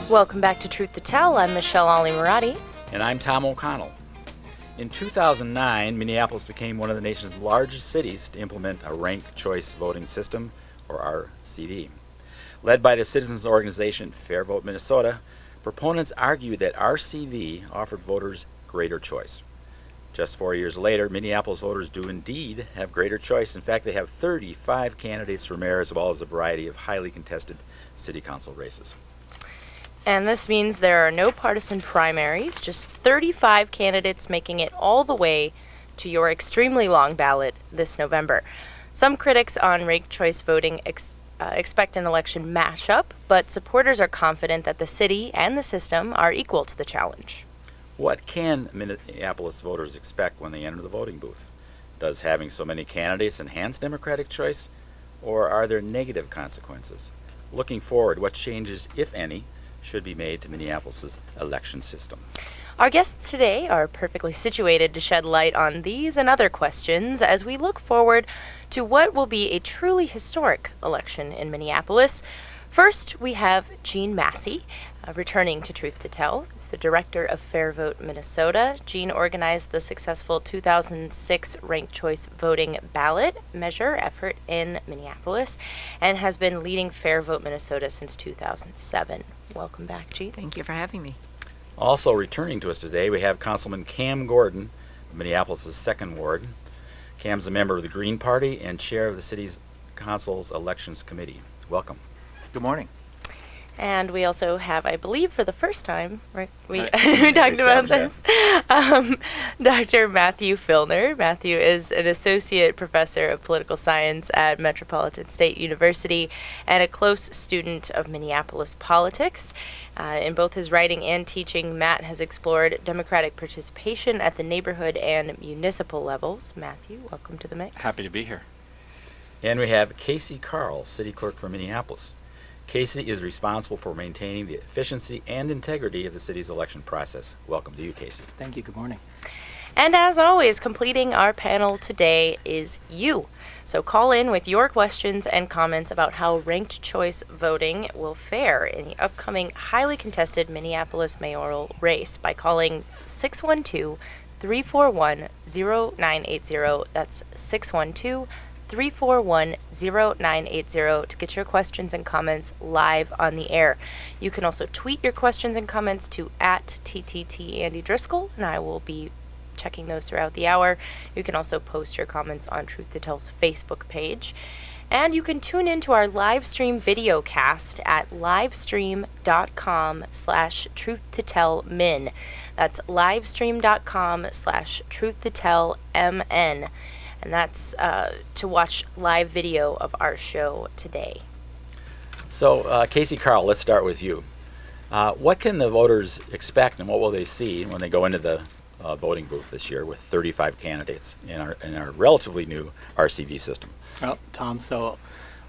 Welcome back to Truth to Tell. I'm Michelle Ali-Murati. And I'm Tom O'Connell. In 2009, Minneapolis became one of the nation's largest cities to implement a ranked choice voting system, or RCV. Led by the citizens organization Fair Vote Minnesota, proponents argued that RCV offered voters greater choice. Just 4 years later, Minneapolis voters do indeed have greater choice. In fact, they have 35 candidates for mayor as well as a variety of highly contested city council races. And this means there are no partisan primaries, just 35 candidates making it all the way to your extremely long ballot this November. Some critics on ranked choice voting expect an election mashup, but supporters are confident that the city and the system are equal to the challenge. What can Minneapolis voters expect when they enter the voting booth? Does having so many candidates enhance democratic choice, or are there negative consequences? Looking forward, what changes, if any, should be made to Minneapolis' election system? Our guests today are perfectly situated to shed light on these and other questions as we look forward to what will be a truly historic election in Minneapolis. First, we have Jean Massey, returning to Truth to Tell. He's the director of Fair Vote Minnesota. Jean organized the successful 2006 ranked choice voting ballot measure effort in Minneapolis and has been leading Fair Vote Minnesota since 2007. Welcome back, Jean. Thank you for having me. Also returning to us today, we have Councilman Cam Gordon of Minneapolis' 2nd Ward. Cam's a member of the Green Party and chair of the city's council's elections committee. Welcome. Good morning. And we also have, I believe for the first time, right? We Right. talked about this. Dr. Matthew Filner. Matthew is an associate professor of political science at Metropolitan State University and a close student of Minneapolis politics. In both his writing and teaching, Matt has explored democratic participation at the neighborhood and municipal levels. Matthew, welcome to the mix. Happy to be here. And we have Casey Carl, city clerk for Minneapolis. Casey is responsible for maintaining the efficiency and integrity of the city's election process. Welcome to you, Casey. Thank you. Good morning. And as always, completing our panel today is you. So call in with your questions and comments about how ranked choice voting will fare in the upcoming highly contested Minneapolis mayoral race by calling 612-341-0980. That's 612-341-0980 to get your questions and comments live on the air. You can also tweet your questions and comments to @TTT_Andy_Driscoll, and I will be checking those throughout the hour. You can also post your comments on Truth to Tell's Facebook page. And you can tune into our live stream video cast at livestream.com/truth-to-tell-min. That's livestream.com/truth-to-tell-mn. And that's to watch live video of our show today. So, Casey Carl, let's start with you. What can the voters expect and what will they see when they go into the voting booth this year with 35 candidates in our relatively new RCV system? Well, Tom, so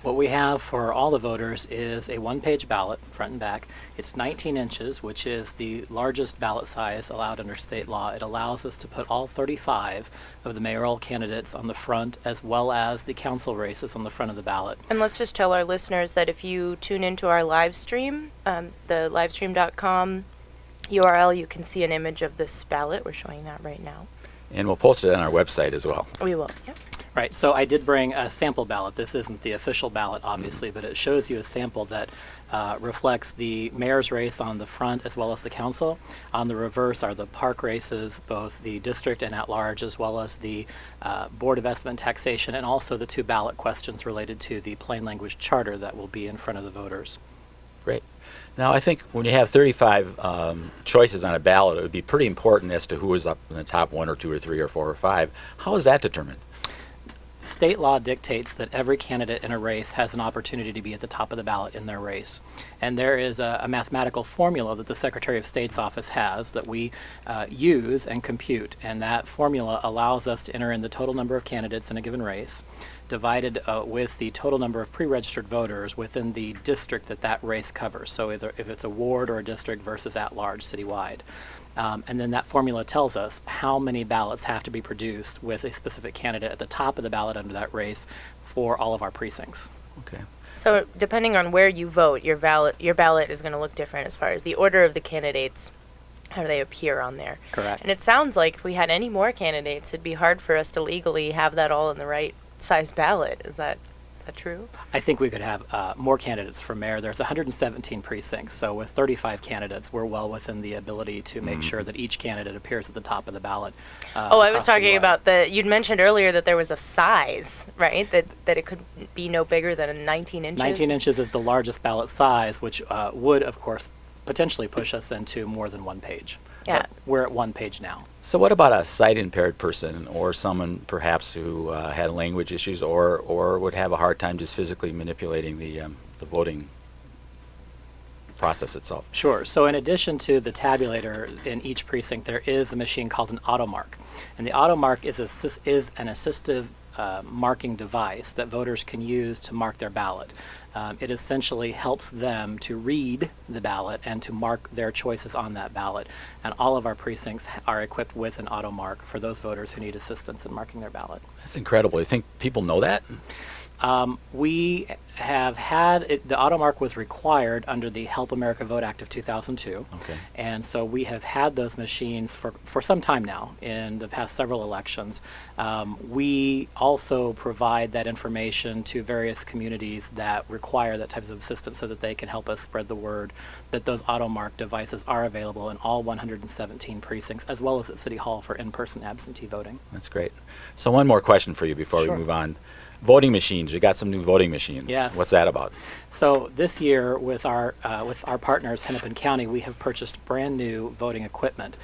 what we have for all the voters is a one-page ballot, front and back. It's 19 inches, which is the largest ballot size allowed under state law. It allows us to put all 35 of the mayoral candidates on the front, as well as the council races on the front of the ballot. And let's just tell our listeners that if you tune into our live stream, the livestream.com URL, you can see an image of this ballot. We're showing that right now. And we'll post it on our website as well. We will, yep. Right, so I did bring a sample ballot. This isn't the official ballot, obviously, but it shows you a sample that reflects the mayor's race on the front as well as the council. On the reverse are the park races, both the district and at-large, as well as the Board of Estimate and Taxation, and also the 2 ballot questions related to the plain language charter that will be in front of the voters. Great. Now, I think when you have 35 choices on a ballot, it would be pretty important as to who is up in the top 1 or 2 or 3 or 4 or 5. How is that determined? State law dictates that every candidate in a race has an opportunity to be at the top of the ballot in their race. And there is a mathematical formula that the Secretary of State's office has that we use and compute. And that formula allows us to enter in the total number of candidates in a given race, divided with the total number of pre-registered voters within the district that race covers. So either if it's a ward or a district versus at-large citywide. And then that formula tells us how many ballots have to be produced with a specific candidate at the top of the ballot under that race for all of our precincts. Okay. So depending on where you vote, your ballot is going to look different as far as the order of the candidates, how they appear on there. Correct. And it sounds like if we had any more candidates, it'd be hard for us to legally have that all in the right size ballot. Is that true? I think we could have more candidates for mayor. There's 117 precincts, so with 35 candidates, we're well within the ability to make sure that each candidate appears at the top of the ballot. Oh, I was across the talking board. about you'd mentioned earlier that there was a size, right? That it could be no bigger than 19 inches. 19 inches is the largest ballot size, which would, of course, potentially push us into more than one page. Yeah. We're at one page now. So what about a sight-impaired person or someone perhaps who had language issues or would have a hard time just physically manipulating the voting process itself? Sure. So in addition to the tabulator in each precinct, there is a machine called an automark. And the automark is an assistive marking device that voters can use to mark their ballot. It essentially helps them to read the ballot and to mark their choices on that ballot. And all of our precincts are equipped with an automark for those voters who need assistance in marking their ballot. That's incredible. You think people know that? We have had the automark was required under the Help America Vote Act of 2002. Okay. And so we have had those machines for some time now in the past several elections. We also provide that information to various communities that require that type of assistance so that they can help us spread the word that those automark devices are available in all 117 precincts, as well as at City Hall for in-person absentee voting. That's great. So one more question for you before Sure. we move on. Voting machines. You got some new voting machines. Yes. What's that about? So this year, with our partners, Hennepin County, we have purchased brand new voting equipment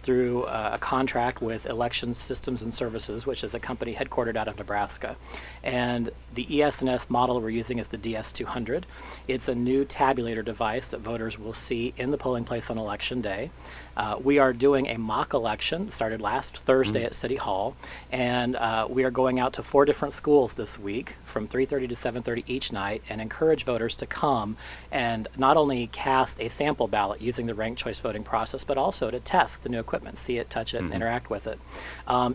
through a contract with Election Systems and Services, which is a company headquartered out of Nebraska. And the ES&S model we're using is the DS200. It's a new tabulator device that voters will see in the polling place on Election Day. We are doing a mock election, started last Thursday at City Hall, and we are going out to 4 different schools this week from 3:30 to 7:30 each night and encourage voters to come and not only cast a sample ballot using the ranked choice voting process, but also to test the new equipment, see it, touch it, and interact with it.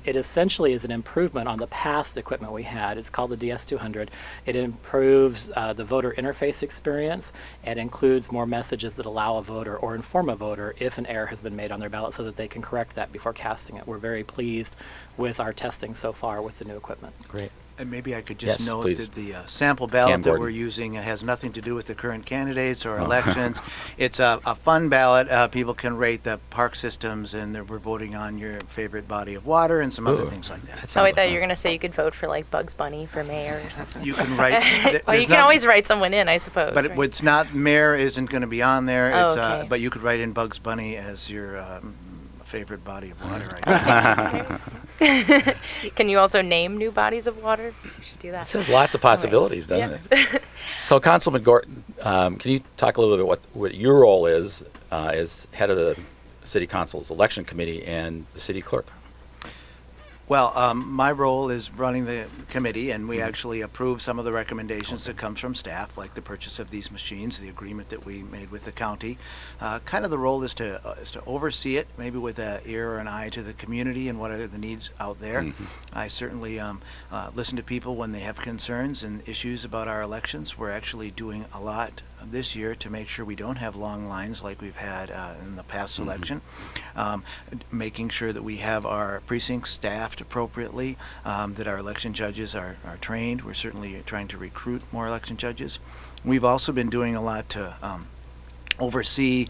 It essentially is an improvement on the past equipment we had. It's called the DS200. It improves the voter interface experience and includes more messages that allow a voter or inform a voter if an error has been made on their ballot so that they can correct that before casting it. We're very pleased with our testing so far with the new equipment. Great. And maybe I could just Yes, note please. that the sample ballot Cam that Gordon. we're using has nothing to do with the current candidates or elections. It's a fun ballot. People can rate the park systems, and we're voting on your favorite body of water and some other Ooh, things like that. that Oh, sounds I thought like you were fun. going to say you could vote for like Bugs Bunny for mayor or something. You can write. Well, you can always write someone in, I suppose. But right? it's not, mayor isn't going to be on there. Oh, It's, okay. but you could write in Bugs Bunny as your favorite body of water. I guess. Can you also name new bodies of water? You should do that. It says lots of possibilities, doesn't Yeah. it? So, Councilman Gordon, can you talk a little bit what your role is as head of the City Council's election committee and the city clerk? Well, my role is running the committee, and we actually approve some of the recommendations that comes from staff, like the purchase of these machines, the agreement that we made with the county. Kind of the role is to oversee it, maybe with an ear or an eye to the community and what are the needs out there. I certainly listen to people when they have concerns and issues about our elections. We're actually doing a lot this year to make sure we don't have long lines like we've had in the past election. Making sure that we have our precincts staffed appropriately, that our election judges are trained. We're certainly trying to recruit more election judges. We've also been doing a lot to oversee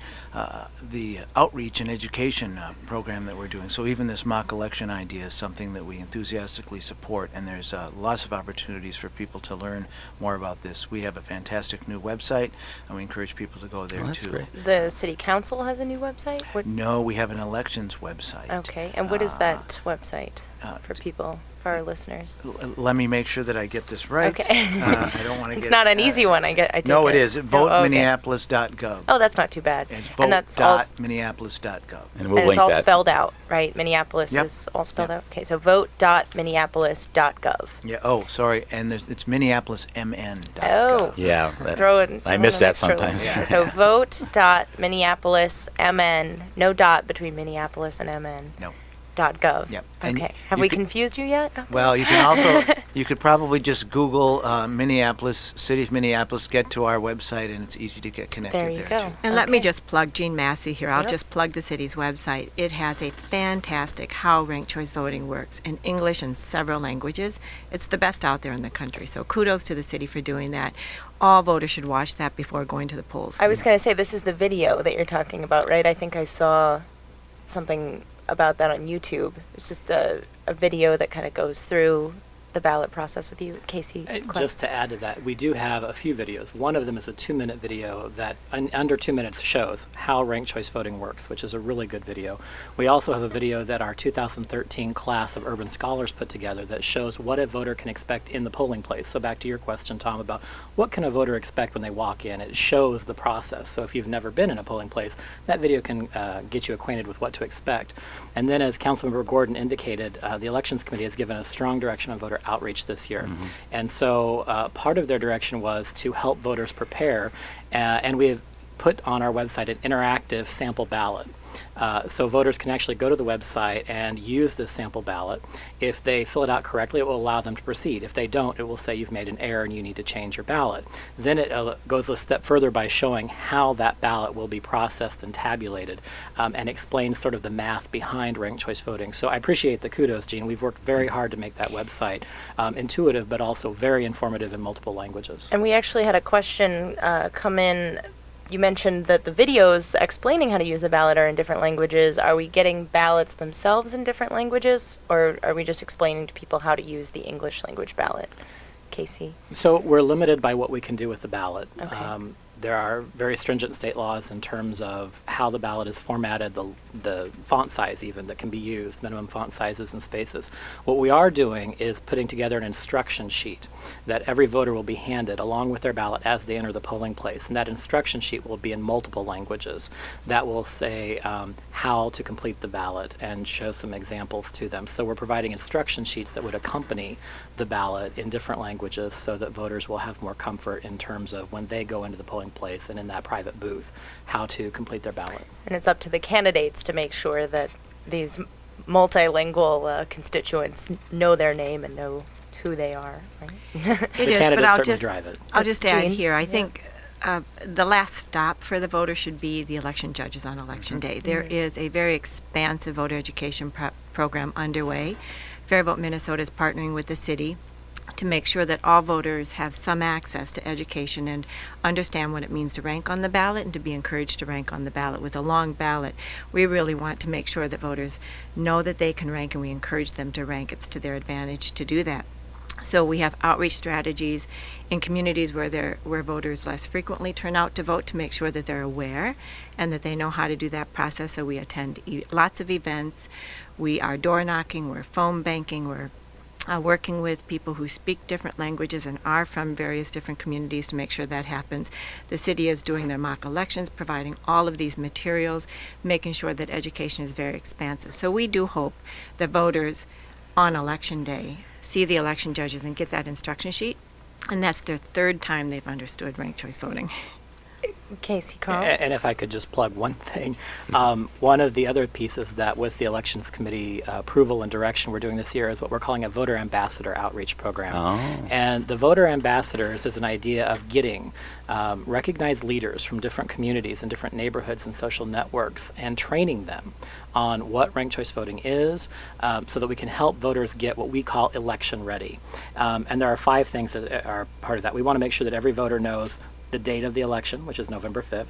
the outreach and education program that we're doing. So even this mock election idea is something that we enthusiastically support, and there's lots of opportunities for people to learn more about this. We have a fantastic new website, and we encourage people to go there Oh, that's too. great. The city council has a new website? No, we have an elections website. Okay, and what is that website for d- people, for our listeners? Let me make sure that I get this right. Okay. I don't want to get It's not it, an easy one, I take No, it it. is. Oh, okay. VoteMinneapolis.gov. Oh, that's not too bad. It's And that's all, vote.minneapolis.gov. And we'll and link it's all that. spelled out, right? Minneapolis Yep. is all spelled Yep. out. Okay, so vote.minneapolis.gov. Yeah. Oh, sorry. And it's MinneapolisMN.gov. Oh. Yeah. Throw it. I miss an that extra little sometimes. there. So vote.minneapolismn, no dot between Minneapolis and MN. No. Yep. And Okay. Have you we could- confused you yet? Well, you can also, you could probably just Google Minneapolis, City of Minneapolis, get to our website, and it's easy to get connected There you go. too. And let me Okay. just plug Jean Massey here. I'll Yep. just plug the city's website. It has a fantastic how ranked choice voting works in English and several languages. It's the best out there in the country. So kudos to the city for doing that. All voters should watch that before going to the polls. I was going to say, this is the video that you're talking about, right? I think I saw something about that on YouTube. It's just a video that kind of goes through the ballot process with you, Casey. Just to add to that, we do have a few videos. One of them is a 2-minute video that under 2 minutes shows how ranked choice voting works, which is a really good video. We also have a video that our 2013 class of urban scholars put together that shows what a voter can expect in the polling place. So back to your question, Tom, about what can a voter expect when they walk in, it shows the process. So if you've never been in a polling place, that video can get you acquainted with what to expect. And then, as Councilmember Gordon indicated, the Elections Committee has given a strong direction on voter outreach this year. And so part of their direction was to help voters prepare, and we have put on our website an interactive sample ballot. So voters can actually go to the website and use this sample ballot. If they fill it out correctly, it will allow them to proceed. If they don't, it will say you've made an error and you need to change your ballot. Then it goes a step further by showing how that ballot will be processed and tabulated, and explains sort of the math behind ranked choice voting. So I appreciate the kudos, Gene. We've worked very hard to make that website intuitive, but also very informative in multiple languages. And we actually had a question come in. You mentioned that the videos explaining how to use the ballot are in different languages. Are we getting ballots themselves in different languages, or are we just explaining to people how to use the English language ballot? Casey? So we're limited by what we can do with the ballot. Okay. There are very stringent state laws in terms of how the ballot is formatted, the font size even that can be used, minimum font sizes and spaces. What we are doing is putting together an instruction sheet that every voter will be handed along with their ballot as they enter the polling place. And that instruction sheet will be in multiple languages. That will say how to complete the ballot and show some examples to them. So we're providing instruction sheets that would accompany the ballot in different languages so that voters will have more comfort in terms of when they go into the polling place and in that private booth, how to complete their ballot. And it's up to the candidates to make sure that these multilingual constituents know their name and know who they are, right? It The is, but candidates I'll certainly just drive it. I'll just add Jean? here. I Yeah. think the last stop for the voter should be the election judges on election day. There is a very expansive voter education program underway. Fair Vote Minnesota is partnering with the city to make sure that all voters have some access to education and understand what it means to rank on the ballot and to be encouraged to rank on the ballot. With a long ballot, we really want to make sure that voters know that they can rank, and we encourage them to rank. It's to their advantage to do that. So we have outreach strategies in communities where voters less frequently turn out to vote to make sure that they're aware and that they know how to do that process. So we attend lots of events. We are door knocking, we're phone banking, we're working with people who speak different languages and are from various different communities to make sure that happens. The city is doing their mock elections, providing all of these materials, making sure that education is very expansive. So we do hope that voters on election day see the election judges and get that instruction sheet, and that's their third time they've understood ranked choice voting. Casey, Carl? And if I could just plug one thing, one of the other pieces that with the Elections Committee approval and direction we're doing this year is what we're calling a voter ambassador outreach program. Oh. And the voter ambassadors is an idea of getting recognized leaders from different communities and different neighborhoods and social networks and training them on what ranked choice voting is, so that we can help voters get what we call election ready. And there are 5 things that are part of that. We want to make sure that every voter knows the date of the election, which is November 5th.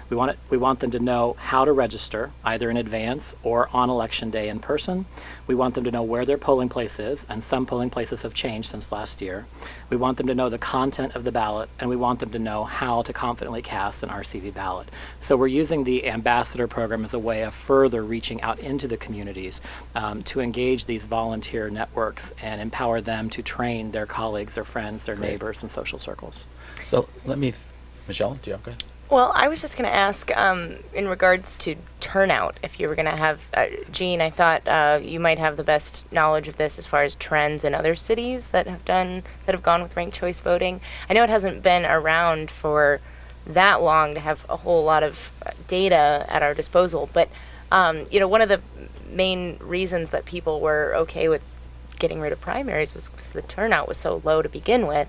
We want them to know how to register, either in advance or on election day in person. We want them to know where their polling place is, and some polling places have changed since last year. We want them to know the content of the ballot, and we want them to know how to confidently cast an RCV ballot. So we're using the ambassador program as a way of further reaching out into the communities to engage these volunteer networks and empower them to train their colleagues, their friends, their neighbors, and social circles. So let me, Michelle, do you have? Go ahead. Well, I was just going to ask, in regards to turnout, if you were going to have, Jean, I thought you might have the best knowledge of this as far as trends in other cities that have gone with ranked choice voting. I know it hasn't been around for that long to have a whole lot of data at our disposal, but one of the main reasons that people were okay with getting rid of primaries was because the turnout was so low to begin with.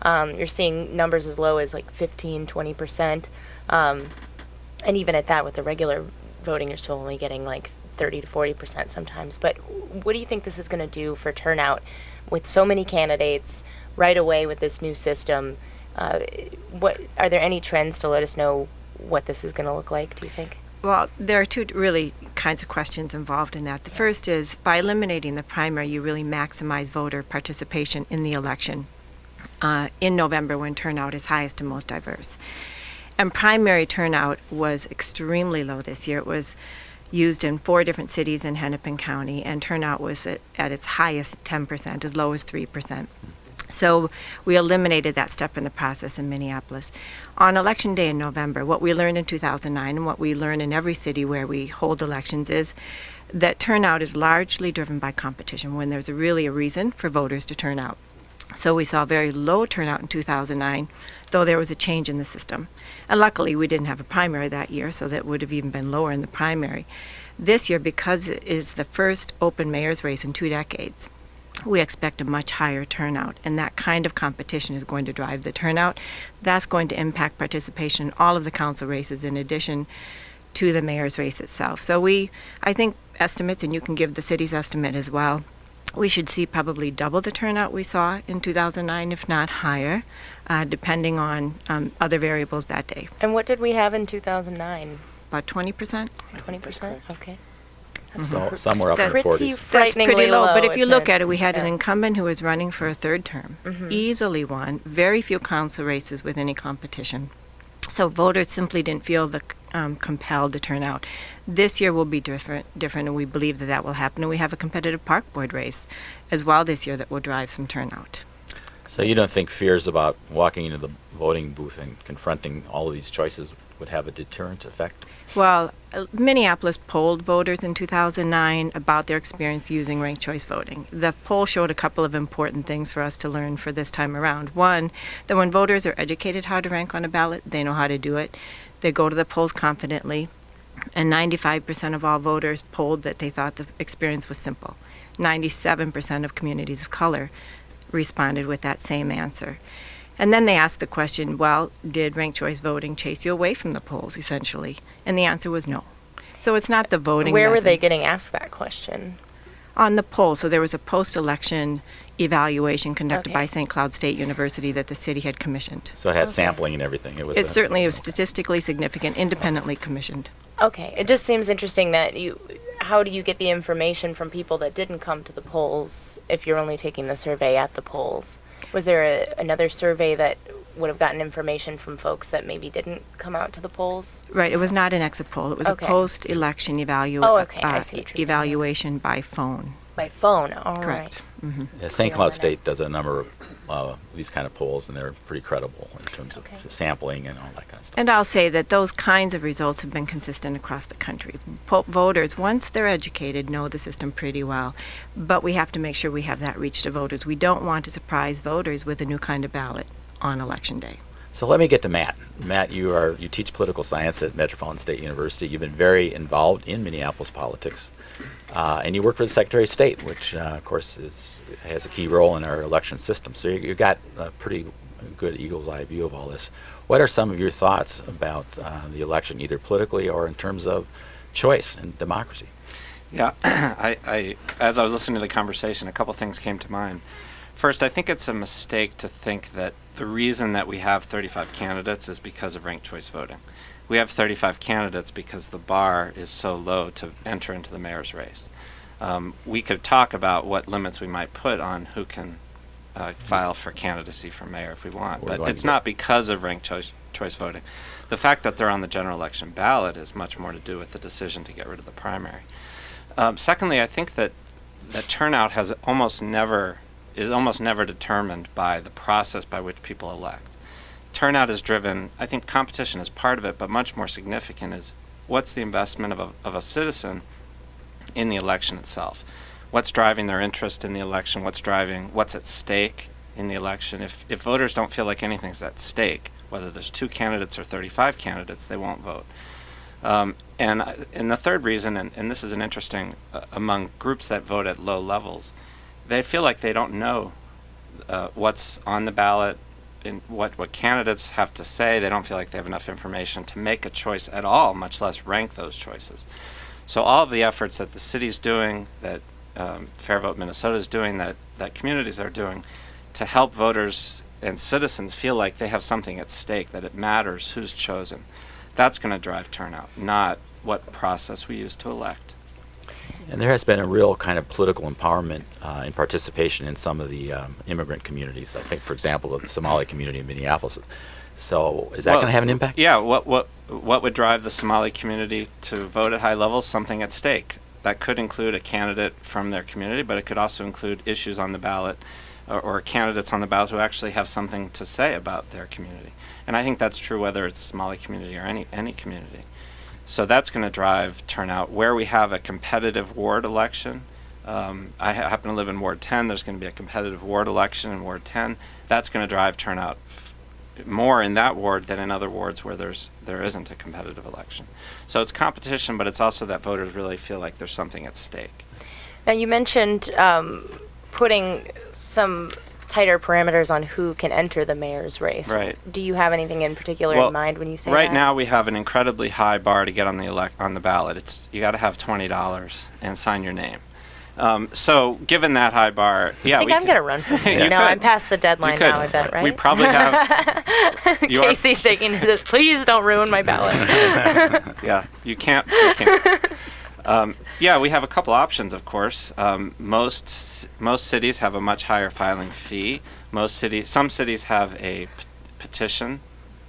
You're seeing numbers as low as like 15, 20%. And even at that, with the regular voting, you're still only getting like 30 to 40% sometimes. But what do you think this is going to do for turnout with so many candidates right away with this new system? What are there any trends to let us know what this is going to look like, do you think? Well, there are two really kinds of questions involved in that. The first is, by eliminating the primary, you really maximize voter participation in the election in November, when turnout is highest and most diverse. And primary turnout was extremely low this year. It was used in 4 different cities in Hennepin County, and turnout was at its highest 10%, as low as 3%. So we eliminated that step in the process in Minneapolis. On Election Day in November, what we learned in 2009 and what we learn in every city where we hold elections is that turnout is largely driven by competition, when there's really a reason for voters to turn out. So we saw very low turnout in 2009, though there was a change in the system. And luckily, we didn't have a primary that year, so that would have even been lower in the primary. This year, because it is the first open mayor's race in 2 decades, we expect a much higher turnout, and that kind of competition is going to drive the turnout. That's going to impact participation in all of the council races in addition to the mayor's race itself. So I think estimates, and you can give the city's estimate as well, we should see probably double the turnout we saw in 2009, if not higher, depending on other variables that day. And what did we have in 2009? About 20%? 20%? Okay. So somewhere up in the Pretty 40s. That's frighteningly pretty low, but if you isn't look it? at it, we had an Yeah. incumbent who was running for a 3rd term, easily won, very few council races with any competition. So voters simply didn't feel compelled to turn out. This year will be different, and we believe that will happen. And we have a competitive park board race as well this year that will drive some turnout. So you don't think fears about walking into the voting booth and confronting all of these choices would have a deterrent effect? Well, Minneapolis polled voters in 2009 about their experience using ranked choice voting. The poll showed a couple of important things for us to learn for this time around. One, that when voters are educated how to rank on a ballot, they know how to do it. They go to the polls confidently, and 95% of all voters polled that they thought the experience was simple. 97% of communities of color responded with that same answer. And then they asked the question, well, did ranked choice voting chase you away from the polls, essentially? And the answer was no. So it's not the voting Where were method. they getting asked that question? On the poll. So there was a post-election evaluation conducted Okay. by St. Cloud State University that the city had commissioned. So it had sampling and everything. It certainly was statistically significant, independently commissioned. Okay, it just seems interesting that how do you get the information from people that didn't come to the polls if you're only taking the survey at the polls? Was there another survey that would have gotten information from folks that maybe didn't come out to the polls? Right, it was not an exit poll. It was Okay. a post-election Oh, okay, I see what you're saying, yeah. evaluation by phone. By phone, all Correct. right. Yeah, St. Yeah, Cloud why not? State does a number of these kind of polls, and they're pretty credible in terms Okay. of sampling and all that kind of stuff. And I'll say that those kinds of results have been consistent across the country. Voters, once they're educated, know the system pretty well. But we have to make sure we have that reach to voters. We don't want to surprise voters with a new kind of ballot on Election Day. So let me get to Matt. Matt, you teach political science at Metropolitan State University. You've been very involved in Minneapolis politics, and you work for the Secretary of State, which, of course, has a key role in our election system. So you've got a pretty good eagle's eye view of all this. What are some of your thoughts about the election, either politically or in terms of choice and democracy? Yeah, as I was listening to the conversation, a couple things came to mind. First, I think it's a mistake to think that the reason that we have 35 candidates is because of ranked choice voting. We have 35 candidates because the bar is so low to enter into the mayor's race. We could talk about what limits we might put on who can file for candidacy for mayor if we want, We're but going it's to- not because of ranked choice voting. The fact that they're on the general election ballot is much more to do with the decision to get rid of the primary. Secondly, I think that turnout is almost never determined by the process by which people elect. Turnout is driven, I think competition is part of it, but much more significant is what's the investment of a citizen in the election itself. What's driving their interest in the election, what's at stake in the election. If voters don't feel like anything's at stake, whether there's 2 candidates or 35 candidates, they won't vote. And the third reason, and this is an interesting, among groups that vote at low levels, they feel like they don't know what's on the ballot and what candidates have to say. They don't feel like they have enough information to make a choice at all, much less rank those choices. So all of the efforts that the city's doing, that Fair Vote Minnesota is doing, that communities are doing, to help voters and citizens feel like they have something at stake, that it matters who's chosen, that's going to drive turnout, not what process we use to elect. And there has been a real kind of political empowerment and participation in some of the immigrant communities. I think, for example, the Somali community in Minneapolis. So is that going to have an impact? Yeah. What would drive the Somali community to vote at high levels? Something at stake. That could include a candidate from their community, but it could also include issues on the ballot or candidates on the ballot who actually have something to say about their community. And I think that's true whether it's the Somali community or any community. So that's going to drive turnout. Where we have a competitive ward election, I happen to live in Ward 10, there's going to be a competitive ward election in Ward 10. That's going to drive turnout more in that ward than in other wards where there isn't a competitive election. So it's competition, but it's also that voters really feel like there's something at stake. Now, you mentioned putting some tighter parameters on who can enter the mayor's race. Right. Do you have anything in particular in mind when you say right that? now we have an incredibly high bar to get on the ballot. You got to have $20 and sign your name. So given that high bar, yeah, I think I'm going to run for it. No, I'm past the deadline now, I bet, right? We probably have. Casey's shaking his head. Please don't ruin my ballot. Yeah, you can't. Yeah, we have a couple options, of course. Most cities have a much higher filing fee. Some cities have a petition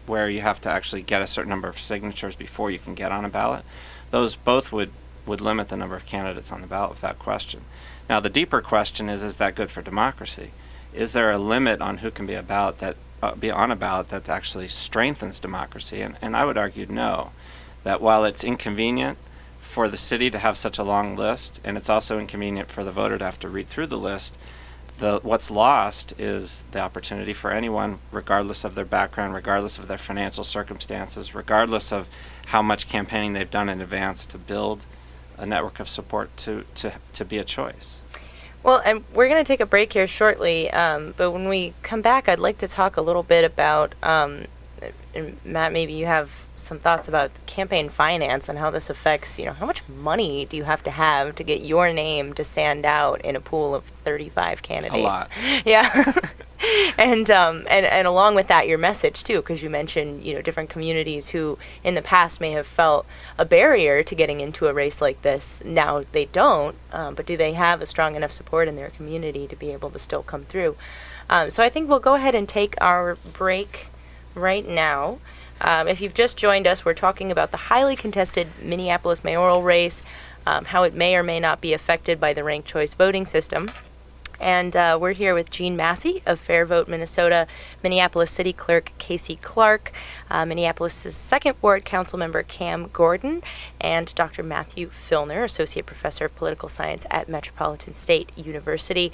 where you have to actually get a certain number of signatures before you can get on a ballot. Those both would limit the number of candidates on the ballot without question. Now, the deeper question is that good for democracy? Is there a limit on who can be on a ballot that actually strengthens democracy? And I would argue no. That while it's inconvenient for the city to have such a long list, and it's also inconvenient for the voter to have to read through the list, what's lost is the opportunity for anyone, regardless of their background, regardless of their financial circumstances, regardless of how much campaigning they've done in advance, to build a network of support to be a choice. Well, and we're going to take a break here shortly, but when we come back, I'd like to talk a little bit about, and Matt, maybe you have some thoughts about campaign finance and how this affects, how much money do you have to get your name to stand out in a pool of 35 candidates? A lot. Yeah. And along with that, your message too, because you mentioned different communities who in the past may have felt a barrier to getting into a race like this. Now they don't, but do they have a strong enough support in their community to be able to still come through? So I think we'll go ahead and take our break right now. If you've just joined us, we're talking about the highly contested Minneapolis mayoral race, how it may or may not be affected by the ranked choice voting system. And we're here with Jean Massey of Fair Vote Minnesota, Minneapolis City Clerk Casey Clark, Minneapolis' 2nd Ward Council Member Cam Gordon, and Dr. Matthew Filner, Associate Professor of Political Science at Metropolitan State University.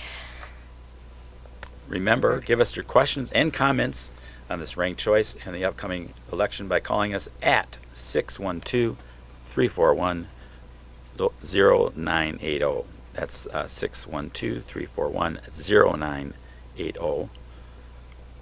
Remember, give us your questions and comments on this ranked choice and the upcoming election by calling us at 612-341-0980. That's 612-341-0980.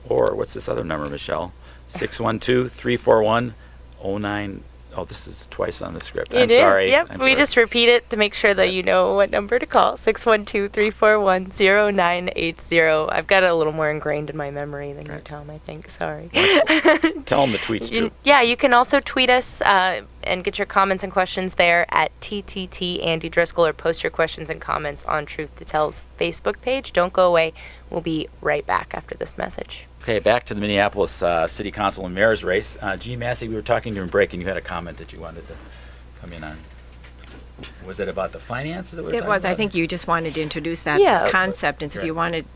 Or what's this other number, Michelle? 612-341-09. Oh, this is twice on the script. I'm sorry. Yep. I'm we sorry. just repeat it to make sure that you know what number to call. 612-341-0980. I've got it a little more ingrained in my memory than you, Tom, I think. Sorry. Tell them the tweets, too. Yeah, you can also tweet us and get your comments and questions there at TTT Andy Driscoll, or post your questions and comments on Truth to Tell's Facebook page. Don't go away. We'll be right back after this message. Okay, back to the Minneapolis City Council and Mayor's race. Jean Massey, we were talking during break, and you had a comment that you wanted to come in on. Was it about the finances that we were It talking was. about? I think you just wanted to introduce that concept, and so if you wanted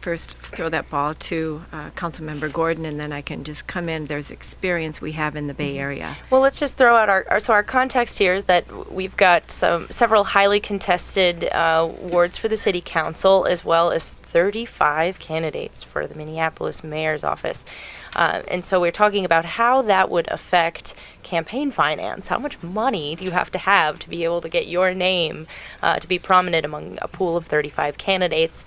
first throw that ball to Councilmember Gordon, and then I can just come in. There's experience we have in the Bay Area. Well, let's just throw out our context here is that we've got several highly contested wards for the City Council, as well as 35 candidates for the Minneapolis mayor's office. And so we're talking about how that would affect campaign finance. How much money do you have to be able to get your name to be prominent among a pool of 35 candidates?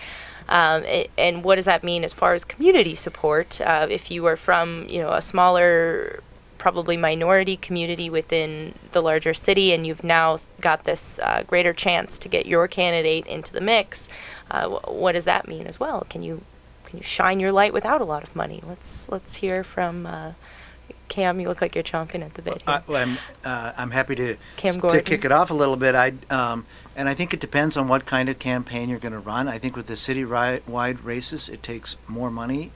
And what does that mean as far as community support? If you are from, a smaller, probably minority community within the larger city, and you've now got this greater chance to get your candidate into the mix, what does that mean as well? Can you shine your light without a lot of money? Let's hear from Cam. You look like you're chomping at the bit here. I'm happy to Cam to Gordon. kick it off a little bit. And I think it depends on what kind of campaign you're going to run. I think with the city-wide races, it takes more money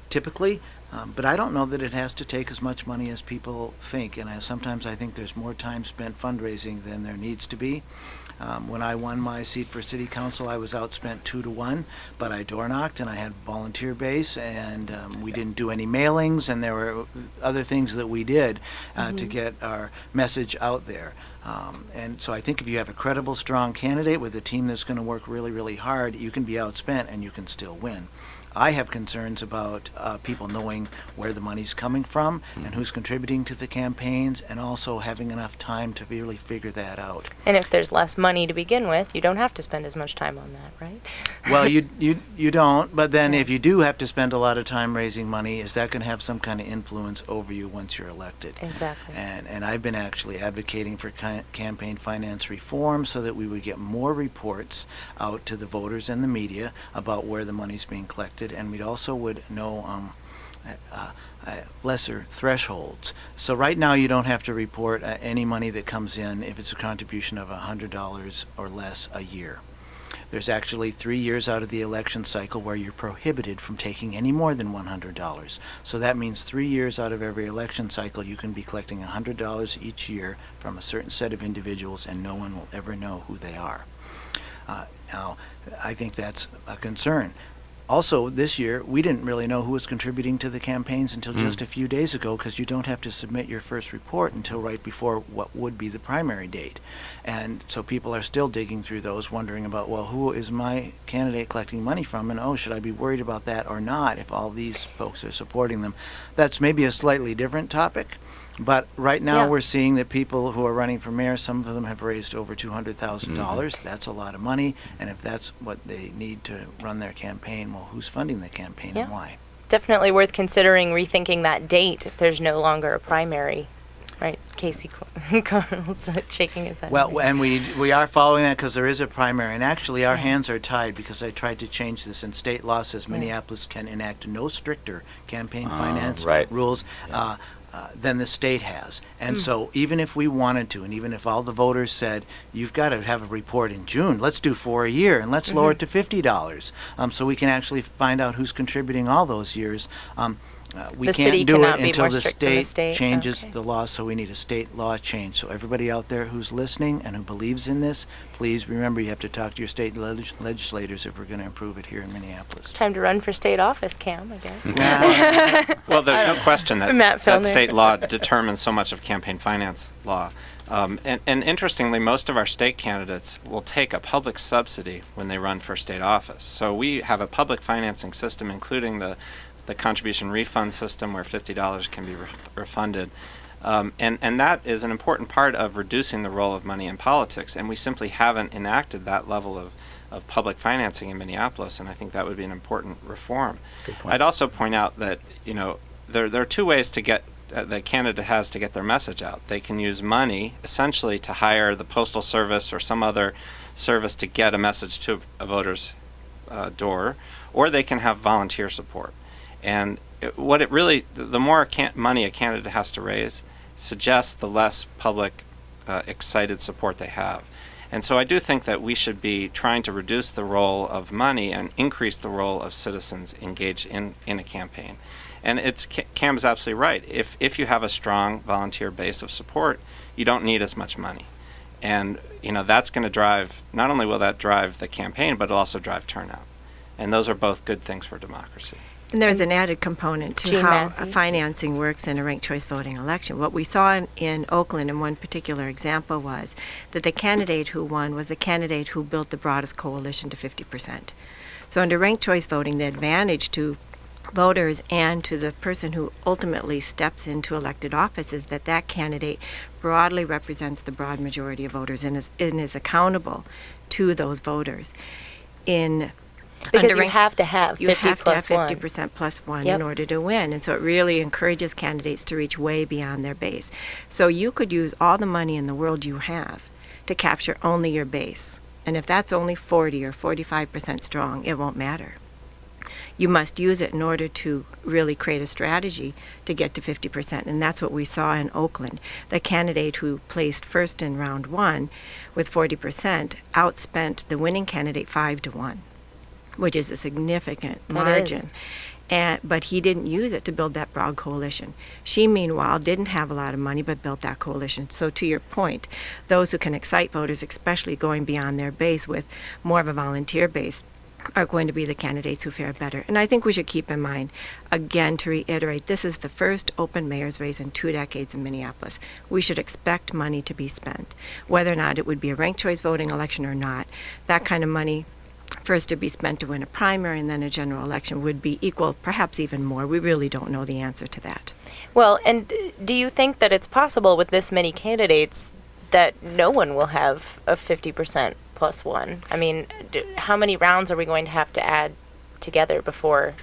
typically. But I don't know that it has to take as much money as people think. And sometimes I think there's more time spent fundraising than there needs to be. When I won my seat for city council, I was outspent 2-1, but I door knocked and I had volunteer base, and we didn't do any mailings, and there were other things that we did to get our message out there. And so I think if you have a credible, strong candidate with a team that's going to work really, really hard, you can be outspent and you can still win. I have concerns about people knowing where the money's coming from and who's contributing to the campaigns, and also having enough time to really figure that out. And if there's less money to begin with, you don't have to spend as much time on that, right? Well, you don't, but then if you do have to spend a lot of time raising money, is that going to have some kind of influence over you once you're elected? Exactly. And I've been actually advocating for campaign finance reform so that we would get more reports out to the voters and the media about where the money's being collected, and we also would know lesser thresholds. So right now you don't have to report any money that comes in if it's a contribution of $100 or less a year. There's actually 3 years out of the election cycle where you're prohibited from taking any more than $100. So that means 3 years out of every election cycle you can be collecting $100 each year from a certain set of individuals, and no one will ever know who they are. Now, I think that's a concern. Also, this year, we didn't really know who was contributing to the campaigns until just a few days ago, because you don't have to submit your first report until right before what would be the primary date. And so people are still digging through those, wondering about, well, who is my candidate collecting money from? And, should I be worried about that or not if all these folks are supporting them? That's maybe a slightly different topic. But right now we're seeing that people who are running for mayor, some of them have raised over $200,000. That's a lot of money. And if that's what they need to run their campaign, well, who's funding the campaign and why? Definitely worth considering rethinking that date if there's no longer a primary. Right, Casey Connell's shaking his head. Well, and we are following that because there is a primary, and actually our hands are tied because I tried to change this, and state law says Minneapolis can enact no stricter campaign finance rules than the state has. And so even if we wanted to, and even if all the voters said, you've got to have a report in June, let's do 4 a year, and let's lower it to $50, so we can actually find out who's contributing all those years. We The city can't do cannot it be until more the strict than the state state? changes Okay. the law, so we need a state law change. So everybody out there who's listening and who believes in this, please remember you have to talk to your state legislators if we're going to improve it here in Minneapolis. It's time to run for state office, Cam, I guess. Well, there's no question that Matt Fellner. state law determines so much of campaign finance law. And interestingly, most of our state candidates will take a public subsidy when they run for state office. So we have a public financing system, including the contribution refund system where $50 can be refunded. And that is an important part of reducing the role of money in politics. And we simply haven't enacted that level of public financing in Minneapolis, and I think that would be an important reform. Good point. I'd also point out that, there are two ways to get the candidate has to get their message out. They can use money essentially to hire the Postal Service or some other service to get a message to a voter's door, or they can have volunteer support. And the more money a candidate has to raise suggests the less public excited support they have. And so I do think that we should be trying to reduce the role of money and increase the role of citizens engaged in a campaign. And Cam's absolutely right. If you have a strong volunteer base of support, you don't need as much money. And that's going to drive, not only will that drive the campaign, but it'll also drive turnout. And those are both good things for democracy. And there's an added component to Jean how Massey. financing works in a ranked choice voting election. What we saw in Oakland in one particular example was that the candidate who won was the candidate who built the broadest coalition to 50%. So under ranked choice voting, the advantage to voters and to the person who ultimately steps into elected office is that that candidate broadly represents the broad majority of voters and is accountable to those voters. Because you have to have 50 you have to plus have 1. 50% plus 1 Yep. in order to win. And so it really encourages candidates to reach way beyond their base. So you could use all the money in the world you have to capture only your base. And if that's only 40 or 45% strong, it won't matter. You must use it in order to really create a strategy to get to 50%. And that's what we saw in Oakland. The candidate who placed first in round 1 with 40% outspent the winning candidate 5-1, which is a significant That margin. But he didn't use it to build that broad coalition. She, meanwhile, didn't have a lot of money but built that coalition. So to your point, those who can excite voters, especially going beyond their base with more of a volunteer base, are going to be the candidates who fare better. And I think we should keep in mind, again, to reiterate, this is the first open mayor's race in 2 decades in Minneapolis. We should expect money to be spent. Whether or not it would be a ranked choice voting election or not, that kind of money first to be spent to win a primary and then a general election would be equal, perhaps even more. We really don't know the answer to that. Well, and do you think that it's possible with this many candidates that no one will have a 50% plus 1? I mean, how many rounds are we going to have to add together before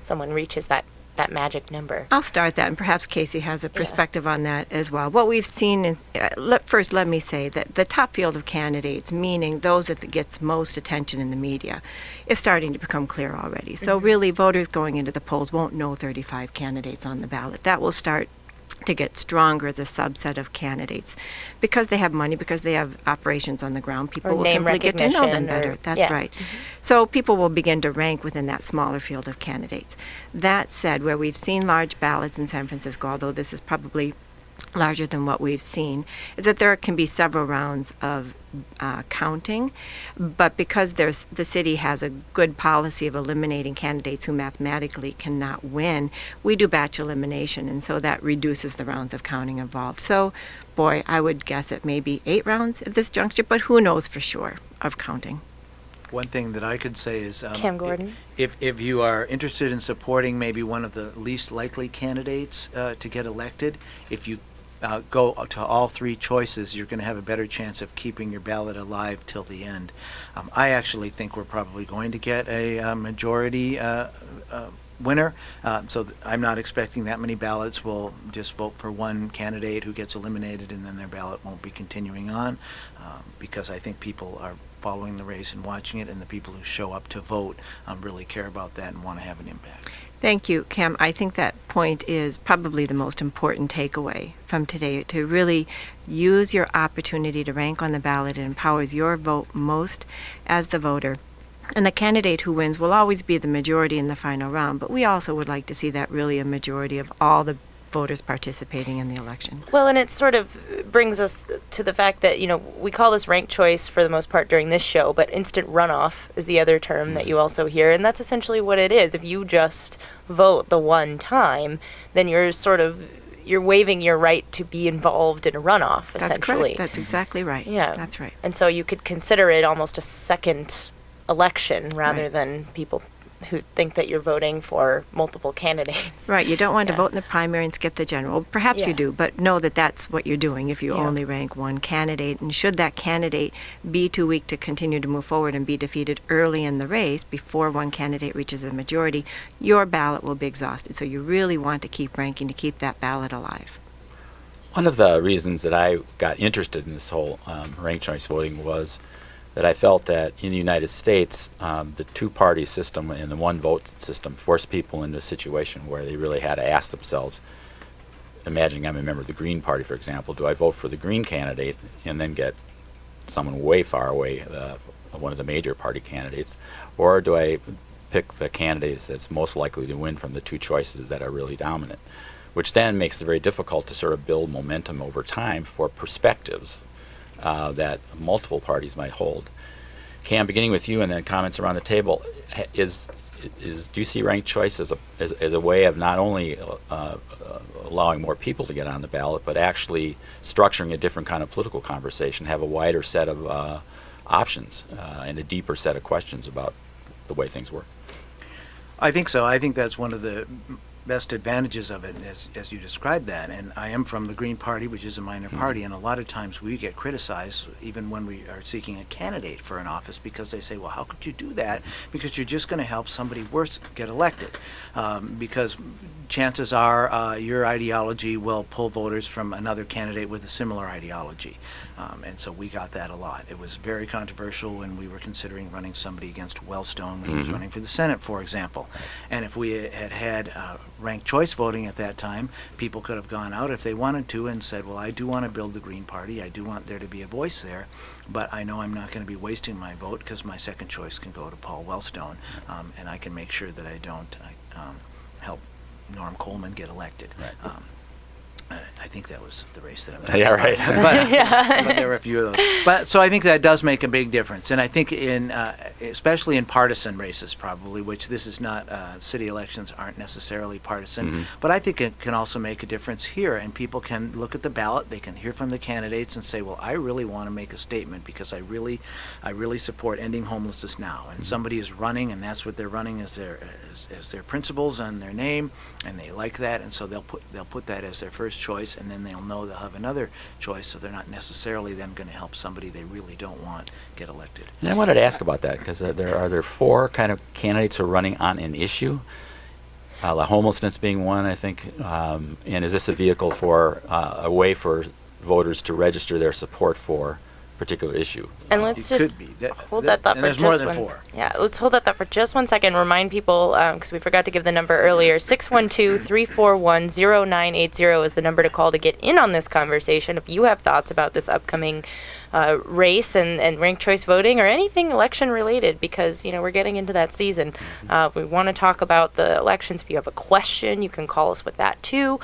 someone reaches that magic number? I'll start that, and perhaps Casey has a perspective on that as well. What we've seen, first let me say that the top field of candidates, meaning those that gets most attention in the media, is starting to become clear already. So really, voters going into the polls won't know 35 candidates on the ballot. That will start to get stronger as a subset of candidates because they have money, because they have operations on the ground. People Or will name simply get to know them recognition better. or- That's yeah. right. So people will begin to rank within that smaller field of candidates. That said, where we've seen large ballots in San Francisco, although this is probably larger than what we've seen, is that there can be several rounds of counting, but because the city has a good policy of eliminating candidates who mathematically cannot win, we do batch elimination, and so that reduces the rounds of counting involved. So, boy, I would guess it may be 8 rounds at this juncture, but who knows for sure of counting. One thing that I could say is, Cam Gordon? if you are interested in supporting maybe one of the least likely candidates to get elected, if you go to all 3 choices, you're going to have a better chance of keeping your ballot alive till the end. I actually think we're probably going to get a majority winner, I'm not expecting that many ballots will just vote for one candidate who gets eliminated and then their ballot won't be continuing on, because I think people are following the race and watching it, and the people who show up to vote really care about that and want to have an impact. Thank you, Cam. I think that point is probably the most important takeaway from today, to really use your opportunity to rank on the ballot. It empowers your vote most as the voter. And the candidate who wins will always be the majority in the final round, but we also would like to see that really a majority of all the voters participating in the election. Well, and it sort of brings us to the fact that, we call this ranked choice for the most part during this show, but instant runoff is the other term that you also hear, and that's essentially what it is. If you just vote the one time, then you're waiving your right to be involved in a runoff, That's essentially. correct. That's exactly right. Yeah. That's right. And so you could consider it almost a second election rather Right. than people who think that you're voting for multiple candidates. Right, you don't want to Yeah. vote in the primary and skip the general. Perhaps Yeah. you do, but know that that's what you're doing if you Yeah. only rank one candidate. And should that candidate be too weak to continue to move forward and be defeated early in the race before one candidate reaches a majority, your ballot will be exhausted. So you really want to keep ranking to keep that ballot alive. One of the reasons that I got interested in this whole ranked choice voting was that I felt that in the United States, the 2-party system and the 1-vote system forced people into a situation where they really had to ask themselves, imagining I'm a member of the Green Party, for example, do I vote for the Green candidate and then get someone way far away, one of the major party candidates, or do I pick the candidate that's most likely to win from the 2 choices that are really dominant, which then makes it very difficult to sort of build momentum over time for perspectives that multiple parties might hold. Cam, beginning with you and then comments around the table, do you see ranked choice as a way of not only allowing more people to get on the ballot, but actually structuring a different kind of political conversation, have a wider set of options and a deeper set of questions about the way things work. I think so. I think that's one of the best advantages of it, as you described that. And I am from the Green Party, which is a minor party, and a lot of times we get criticized even when we are seeking a candidate for an office because they say, well, how could you do that? Because you're just going to help somebody worse get elected. Because chances are your ideology will pull voters from another candidate with a similar ideology. And so we got that a lot. It was very controversial when we were considering running somebody against Wellstone when he was running for the Senate, for example. And if we had ranked choice voting at that time, people could have gone out if they wanted to and said, well, I do want to build the Green Party. I do want there to be a voice there, but I know I'm not going to be wasting my vote because my second choice can go to Paul Wellstone, and I can make sure that I don't help Norm Coleman get elected. Right. I think that was the race that I was Yeah, right. but there were a few of those. But so I think that does make a big difference, and I think in especially in partisan races, probably, which this is not. City elections aren't necessarily partisan, but I think it can also make a difference here, and people can look at the ballot, they can hear from the candidates, and say, well, I really want to make a statement because I really support ending homelessness now, and somebody is running, and that's what they're running as their principles and their name, and they like that, and so they'll put that as their first choice, and then they'll know they'll have another choice, so they're not necessarily then going to help somebody they really don't want get elected. And I wanted to ask about that because there are four kind of candidates who are running on an issue. Homelessness being one, I think, and is this a vehicle for a way for voters to register their support for a particular issue? And let's It just could be. hold that thought and for there's more just than one. four. Yeah, let's hold that thought for just 1 second. Remind people, because we forgot to give the number earlier. 612-341-0980 is the number to call to get in on this conversation. If you have thoughts about this upcoming race and ranked choice voting or anything election related, because we're getting into that season. We want to talk about the elections. If you have a question, you can call us with that too.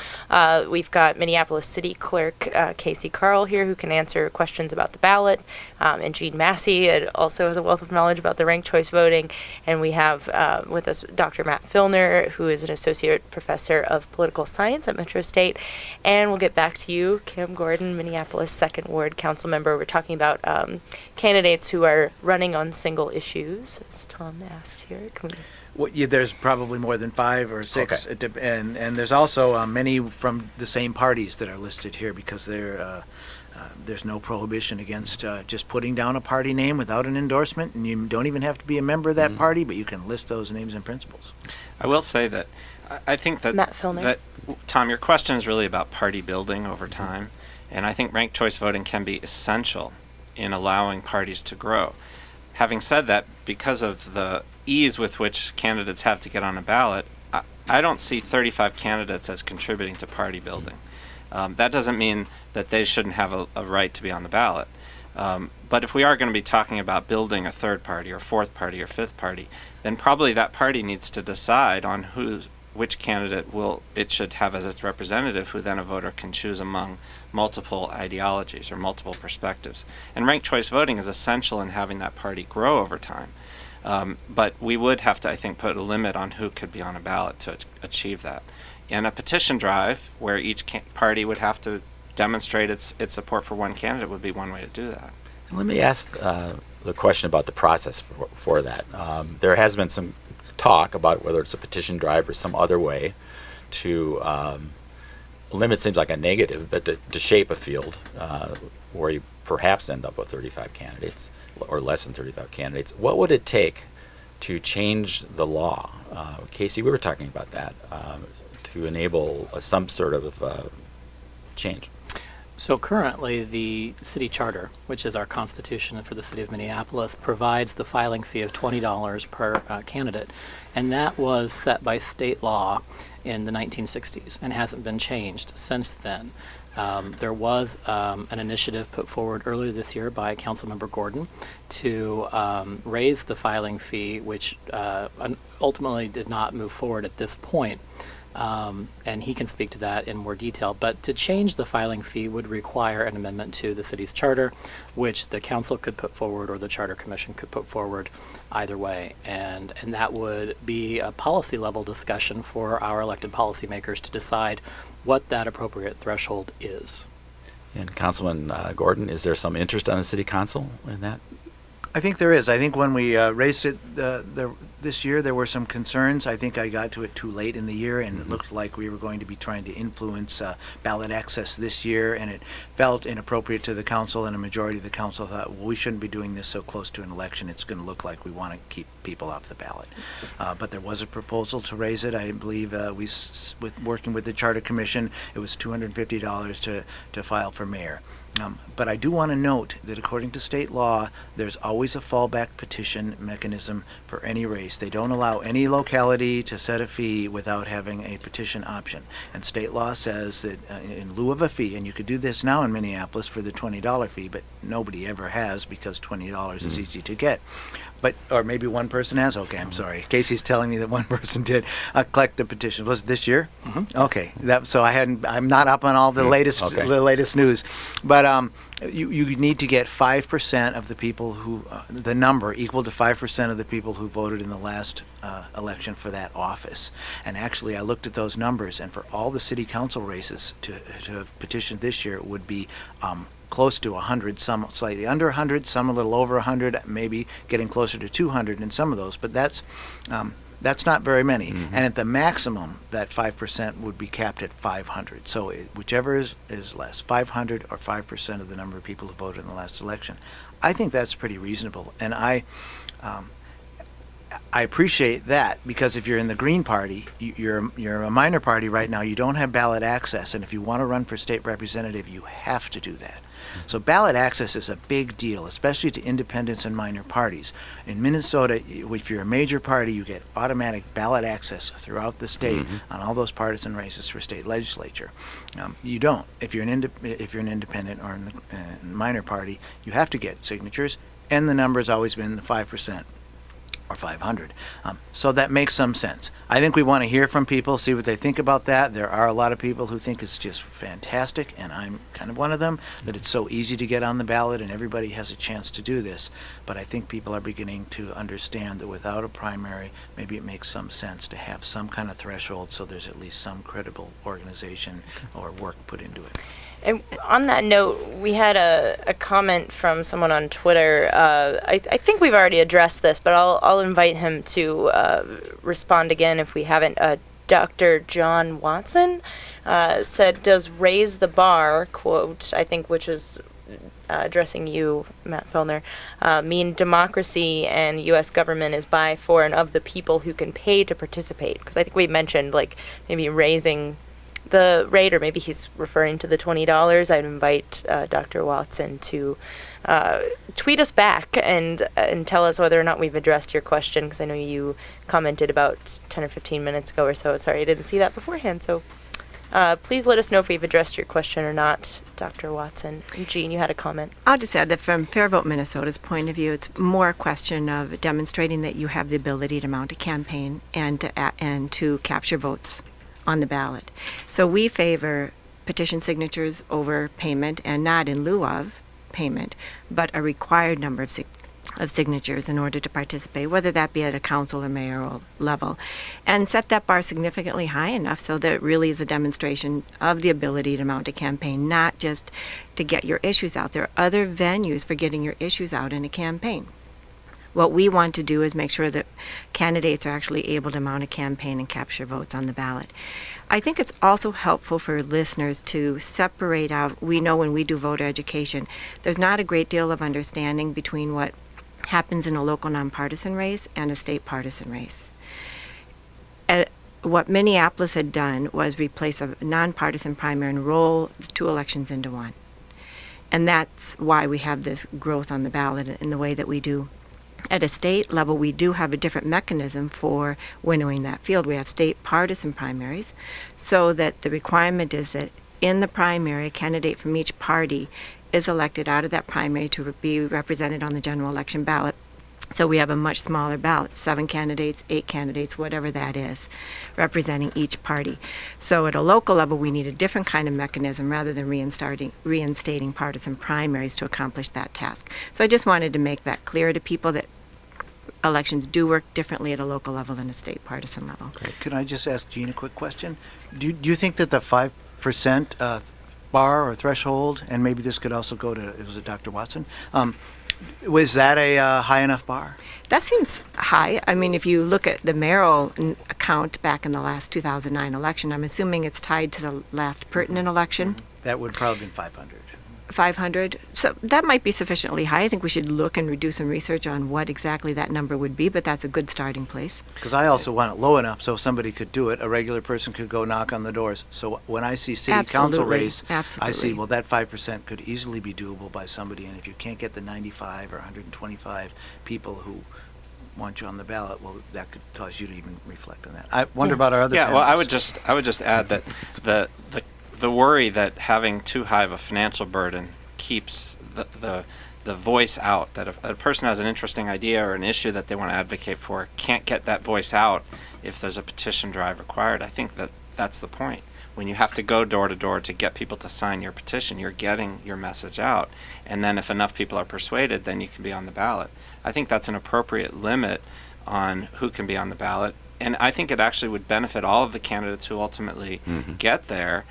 We've got Minneapolis City Clerk Casey Carl here who can answer questions about the ballot, and Gene Massey also has a wealth of knowledge about the ranked choice voting. And we have with us Dr. Matt Filner, who is an associate professor of political science at Metro State. And we'll get back to you, Kim Gordon, Minneapolis 2nd Ward Council Member. We're talking about candidates who are running on single issues, as Tom asked here. Can we... Well, there's probably more than 5 or 6, Okay. And there's also many from the same parties that are listed here because there's no prohibition against just putting down a party name without an endorsement, and you don't even have to be a member of that party, but you can list those names and principles. I will say that I think that, Matt Filner. Tom, your question is really about party building over time, and I think ranked choice voting can be essential in allowing parties to grow. Having said that, because of the ease with which candidates have to get on a ballot, I don't see 35 candidates as contributing to party building. That doesn't mean that they shouldn't have a right to be on the ballot. But if we are going to be talking about building a third party or fourth party or fifth party, then probably that party needs to decide on which candidate it should have as its representative, who then a voter can choose among multiple ideologies or multiple perspectives. And ranked choice voting is essential in having that party grow over time. But we would have to, I think, put a limit on who could be on a ballot to achieve that. And a petition drive, where each party would have to demonstrate its support for one candidate, would be one way to do that. Let me ask the question about the process for that. There has been some talk about whether it's a petition drive or some other way to limit, seems like a negative, but to shape a field where you perhaps end up with 35 candidates or less than 35 candidates. What would it take to change the law? Casey, we were talking about that, to enable some sort of change. So currently, the city charter, which is our constitution for the city of Minneapolis, provides the filing fee of $20 per candidate, and that was set by state law in the 1960s and hasn't been changed since then. There was an initiative put forward earlier this year by Councilmember Gordon to raise the filing fee, which ultimately did not move forward at this point. And he can speak to that in more detail. But to change the filing fee would require an amendment to the city's charter, which the council could put forward or the charter commission could put forward, either way. And that would be a policy level discussion for our elected policymakers to decide what that appropriate threshold is. And Councilman Gordon, is there some interest on the city council in that? I think there is. I think when we raised it, the this year. There were some concerns. I think I got to it too late in the year, and it looked like we were going to be trying to influence ballot access this year, and it felt inappropriate to the council, and a majority of the council thought, well, we shouldn't be doing this so close to an election. It's going to look like we want to keep people off the ballot. But there was a proposal to raise it. I believe with working with the Charter Commission, it was $250 to file for mayor. But I do want to note that according to state law, there's always a fallback petition mechanism for any race. They don't allow any locality to set a fee without having a petition option. And state law says that in lieu of a fee, and you could do this now in Minneapolis for the $20 fee, but nobody ever has because $20 is easy to get. But, or maybe one person has. Okay, I'm sorry. Casey's telling me that one person did collect the petition. Was it this year? Okay. So I'm not up on all the latest news, but you need to get 5% of the people who the number equal to 5% of the people who voted in the last election for that office. And actually, I looked at those numbers, and for all the city council races to have petitioned this year, it would be close to 100, some slightly under 100, some a little over 100, maybe getting closer to 200 in some of those. But that's not very many. And at the maximum, that 5% would be capped at 500. So whichever is less, 500 or 5% of the number of people who voted in the last election. I think that's pretty reasonable. And I appreciate that, because if you're in the Green Party, you're a minor party right now. You don't have ballot access, and if you want to run for state representative, you have to do that. So ballot access is a big deal, especially to independents and minor parties. In Minnesota, if you're a major party, you get automatic ballot access throughout the state on all those partisan races for state legislature. You don't. If you're an independent or in the minor party, you have to get signatures, and the number has always been the 5%. Or 500. So that makes some sense. I think we want to hear from people, see what they think about that. There are a lot of people who think it's just fantastic, and I'm kind of one of them, that it's so easy to get on the ballot and everybody has a chance to do this. But I think people are beginning to understand that without a primary, maybe it makes some sense to have some kind of threshold so there's at least some credible organization or work put into it. And on that note, we had a comment from someone on Twitter. I think we've already addressed this, but I'll invite him to respond again if we haven't. Dr. John Watson said, does raise the bar, quote, I think, which is addressing you, Matt Fellner, mean democracy and U.S. government is by, for, and of the people who can pay to participate? Because I think we mentioned, like, maybe raising the rate, or maybe he's referring to the $20. I'd invite Dr. Watson to tweet us back and tell us whether or not we've addressed your question, because I know you commented about 10 or 15 minutes ago or so. Sorry, I didn't see that beforehand. So please let us know if we've addressed your question or not, Dr. Watson. Jean, you had a comment. I'll just add that from Fair Vote Minnesota's point of view, it's more a question of demonstrating that you have the ability to mount a campaign and to capture votes on the ballot. So we favor petition signatures over payment, and not in lieu of payment, but a required number of signatures in order to participate, whether that be at a council or mayoral level, and set that bar significantly high enough so that it really is a demonstration of the ability to mount a campaign, not just to get your issues out. There are other venues for getting your issues out in a campaign. What we want to do is make sure that candidates are actually able to mount a campaign and capture votes on the ballot. I think it's also helpful for listeners to separate out. We know when we do voter education, there's not a great deal of understanding between what happens in a local nonpartisan race and a state partisan race. What Minneapolis had done was replace a nonpartisan primary and roll the two elections into one. And that's why we have this growth on the ballot in the way that we do. At a state level, we do have a different mechanism for winnowing that field. We have state partisan primaries, so that the requirement is that in the primary, a candidate from each party is elected out of that primary to be represented on the general election ballot. So we have a much smaller ballot, 7 candidates, 8 candidates, whatever that is, representing each party. So at a local level, we need a different kind of mechanism rather than reinstating partisan primaries to accomplish that task. So I just wanted to make that clear to people that elections do work differently at a local level than a state partisan level. Okay. Can I just ask Jean a quick question? Do you think that the 5% bar or threshold, and maybe this could also go to, was it Dr. Watson? Was that a high enough bar? That seems high. I mean, if you look at the mayoral count back in the last 2009 election, I'm assuming it's tied to the last pertinent election, That would probably been 500. 500. So that might be sufficiently high. I think we should look and do some research on what exactly that number would be, but that's a good starting place. Because I also want it low enough so somebody could do it. A regular person could go knock on the doors. So when I see city council Absolutely. race, I Absolutely. see, well, that 5% could easily be doable by somebody. And if you can't get the 95 or 125 people who want you on the ballot, well, that could cause you to even reflect on that. I wonder about our other Yeah, well, I would panelists. just add that the worry that having too high of a financial burden keeps the voice out, that a person has an interesting idea or an issue that they want to advocate for, can't get that voice out if there's a petition drive required. I think that's the point. When you have to go door to door to get people to sign your petition, you're getting your message out. And then if enough people are persuaded, then you can be on the ballot. I think that's an appropriate limit on who can be on the ballot. And I think it actually would benefit all of the candidates who ultimately get there,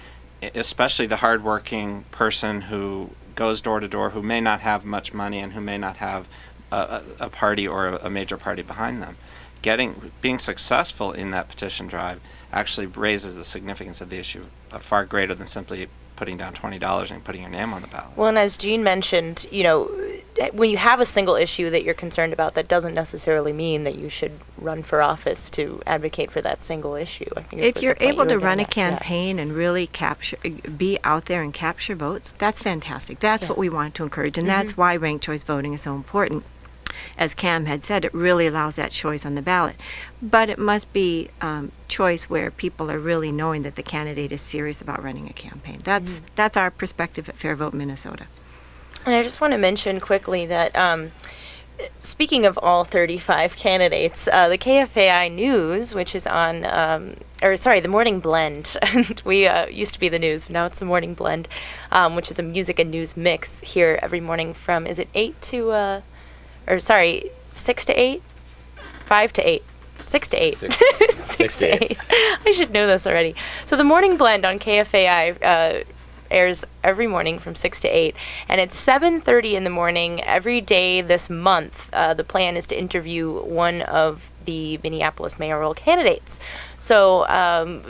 especially the hardworking person who goes door to door, who may not have much money and who may not have a party or a major party behind them. Being successful in that petition drive actually raises the significance of the issue far greater than simply putting down $20 and putting your name on the ballot. Well, and as Jean mentioned, when you have a single issue that you're concerned about, that doesn't necessarily mean that you should run for office to advocate for that single issue. I think If you're able to run a getting at. Yeah. campaign and really be out there and capture votes, that's fantastic. That's what we want to encourage, and that's why ranked choice voting is so important. As Cam had said, it really allows that choice on the ballot. But it must be choice where people are really knowing that the candidate is serious about running a campaign. That's our perspective at Fair Vote Minnesota. And I just want to mention quickly that speaking of all 35 candidates, the KFAI News, which is on, the Morning Blend, we used to be the news, but now it's the Morning Blend, which is a music and news mix here every morning from, is it 6 to 8? 5 to 8. 6 to 8. 6 to 8. I should know this already. So the Morning Blend on KFAI airs every morning from 6 to 8, and it's 7:30 in the morning every day this month. The plan is to interview one of the Minneapolis mayoral candidates. So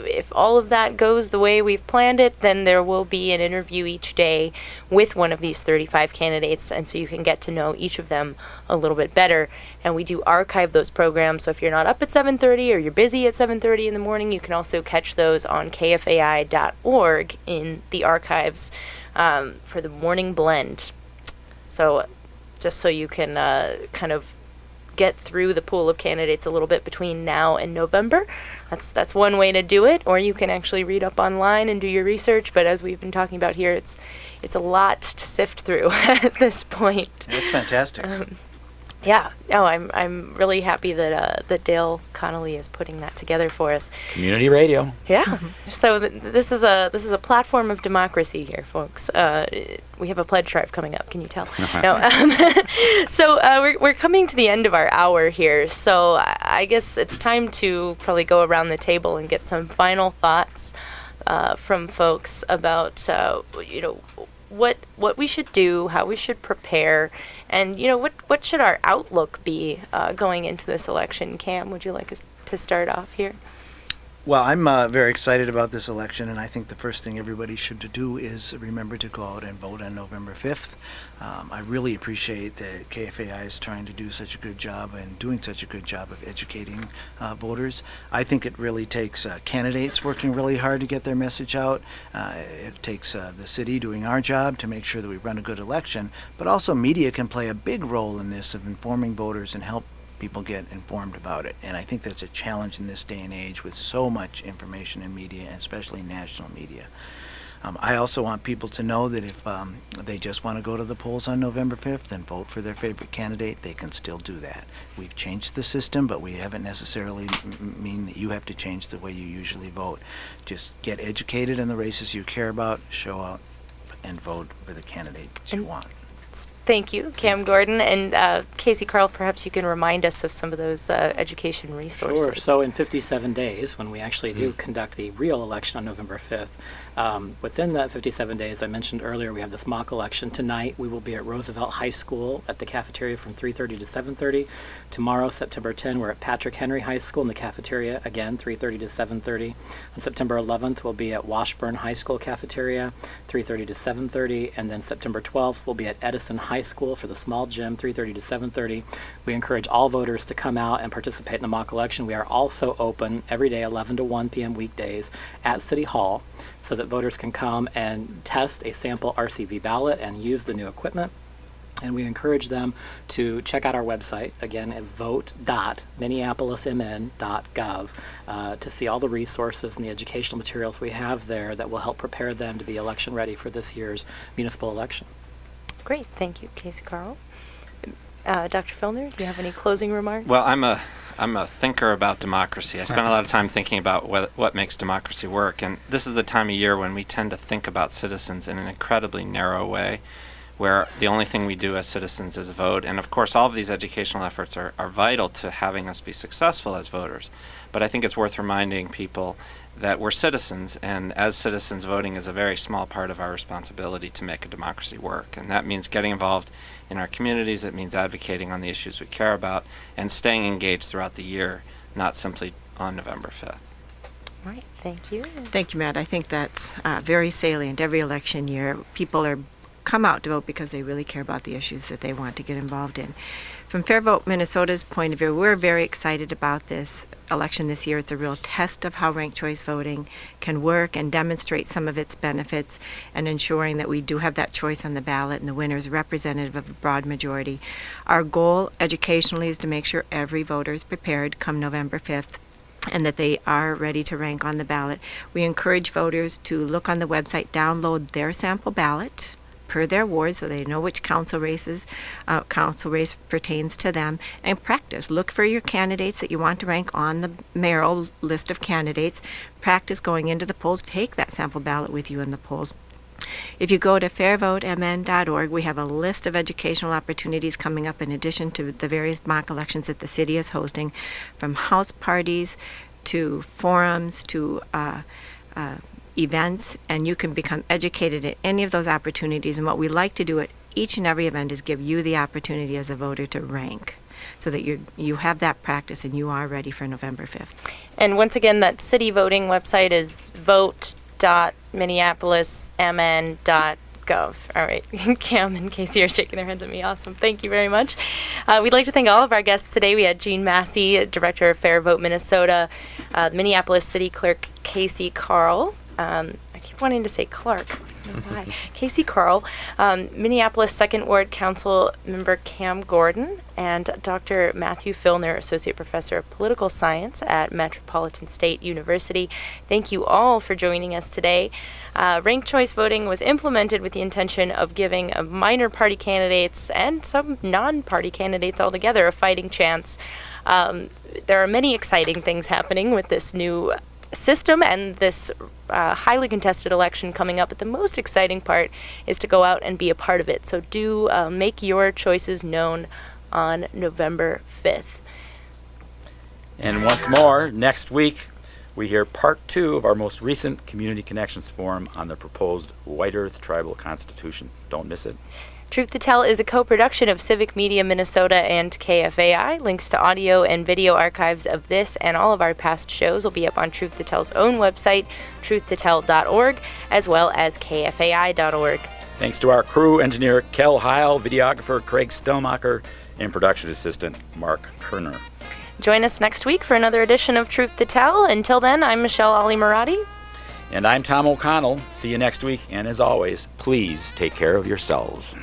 if all of that goes the way we've planned it, then there will be an interview each day with one of these 35 candidates, and so you can get to know each of them a little bit better. And we do archive those programs, so if you're not up at 7:30 or you're busy at 7:30 in the morning, you can also catch those on kfai.org in the archives for the Morning Blend. So just so you can kind of get through the pool of candidates a little bit between now and November. That's one way to do it, or you can actually read up online and do your research, but as we've been talking about here, it's a lot to sift through at this point. That's fantastic. Yeah. No, I'm really happy that Dale Connolly is putting that together for us. Community radio. Yeah. So this is a platform of democracy here, folks. We have a pledge drive coming up. Can you tell? No. So we're coming to the end of our hour here. So I guess it's time to probably go around the table and get some final thoughts from folks about what we should do, how we should prepare, and what should our outlook be going into this election. Cam, would you like us to start off here? Well, I'm very excited about this election, and I think the first thing everybody should do is remember to go out and vote on November 5th. I really appreciate that KFAI is trying to do such a good job and doing such a good job of educating voters. I think it really takes candidates working really hard to get their message out. It takes the city doing our job to make sure that we run a good election, but also media can play a big role in this of informing voters and help people get informed about it. And I think that's a challenge in this day and age with so much information in media, and especially national media. I also want people to know that if they just want to go to the polls on November 5th and vote for their favorite candidate, they can still do that. We've changed the system, but we haven't necessarily mean that you have to change the way you usually vote. Just get educated in the races you care about, show up, and vote for the candidate you want. Thank you, Cam Gordon. And Casey Carl, perhaps you can remind us of some of those education resources. Sure. So in 57 days, when we actually do conduct the real election on November 5th, within that 57 days, I mentioned earlier, we have this mock election. Tonight, we will be at Roosevelt High School at the cafeteria from 3:30 to 7:30. Tomorrow, September 10, we're at Patrick Henry High School in the cafeteria, again, 3:30 to 7:30. On September 11th, we'll be at Washburn High School cafeteria, 3:30 to 7:30. And then September 12th, we'll be at Edison High School for the small gym, 3:30 to 7:30. We encourage all voters to come out and participate in the mock election. We are also open every day, 11 to 1 p.m. weekdays at City Hall, so that voters can come and test a sample RCV ballot and use the new equipment. And we encourage them to check out our website, again, at vote.minneapolismn.gov, to see all the resources and the educational materials we have there that will help prepare them to be election ready for this year's municipal election. Great. Thank you, Casey Carl. Dr. Filner, do you have any closing remarks? Well, I'm a thinker about democracy. I spend a lot of time thinking about what makes democracy work, and this is the time of year when we tend to think about citizens in an incredibly narrow way, where the only thing we do as citizens is vote. And of course, all of these educational efforts are vital to having us be successful as voters. But I think it's worth reminding people that we're citizens, and as citizens, voting is a very small part of our responsibility to make a democracy work. And that means getting involved in our communities, it means advocating on the issues we care about, and staying engaged throughout the year, not simply on November 5th. All right. Thank you. Thank you, Matt. I think that's very salient. Every election year, people come out to vote because they really care about the issues that they want to get involved in. From Fair Vote Minnesota's point of view, we're very excited about this election this year. It's a real test of how ranked choice voting can work and demonstrate some of its benefits, and ensuring that we do have that choice on the ballot and the winner is representative of a broad majority. Our goal educationally is to make sure every voter is prepared come November 5th, and that they are ready to rank on the ballot. We encourage voters to look on the website, download their sample ballot per their ward, so they know which council race pertains to them, and practice. Look for your candidates that you want to rank on the mayoral list of candidates. Practice going into the polls. Take that sample ballot with you in the polls. If you go to fairvotemn.org, we have a list of educational opportunities coming up in addition to the various mock elections that the city is hosting, from house parties to forums to events, and you can become educated at any of those opportunities. And what we like to do at each and every event is give you the opportunity as a voter to rank, so that you have that practice and you are ready for November 5th. And once again, that city voting website is vote.minneapolismn.gov. All right. Cam and Casey are shaking their heads at me. Awesome. Thank you very much. We'd like to thank all of our guests today. We had Jean Massey, Director of Fair Vote Minnesota, Minneapolis City Clerk Casey Carl. I keep wanting to say Clark. I don't know why. Casey Carl, Minneapolis 2nd Ward Council Member Cam Gordon, and Dr. Matthew Filner, Associate Professor of Political Science at Metropolitan State University. Thank you all for joining us today. Ranked choice voting was implemented with the intention of giving minor party candidates and some non-party candidates altogether a fighting chance. There are many exciting things happening with this new system and this highly contested election coming up, but the most exciting part is to go out and be a part of it. So do make your choices known on November 5th. And once more, next week, we hear part 2 of our most recent Community Connections Forum on the proposed White Earth Tribal Constitution. Don't miss it. Truth to Tell is a co-production of Civic Media Minnesota and KFAI. Links to audio and video archives of this and all of our past shows will be up on Truth to Tell's own website, truthtotell.org, as well as kfai.org. Thanks to our crew engineer, Kel Heil, videographer, Craig Stelmacher, and production assistant, Mark Kerner. Join us next week for another edition of Truth to Tell. Until then, I'm Michelle Ali Murati. And I'm Tom O'Connell. See you next week, and as always, please take care of yourselves.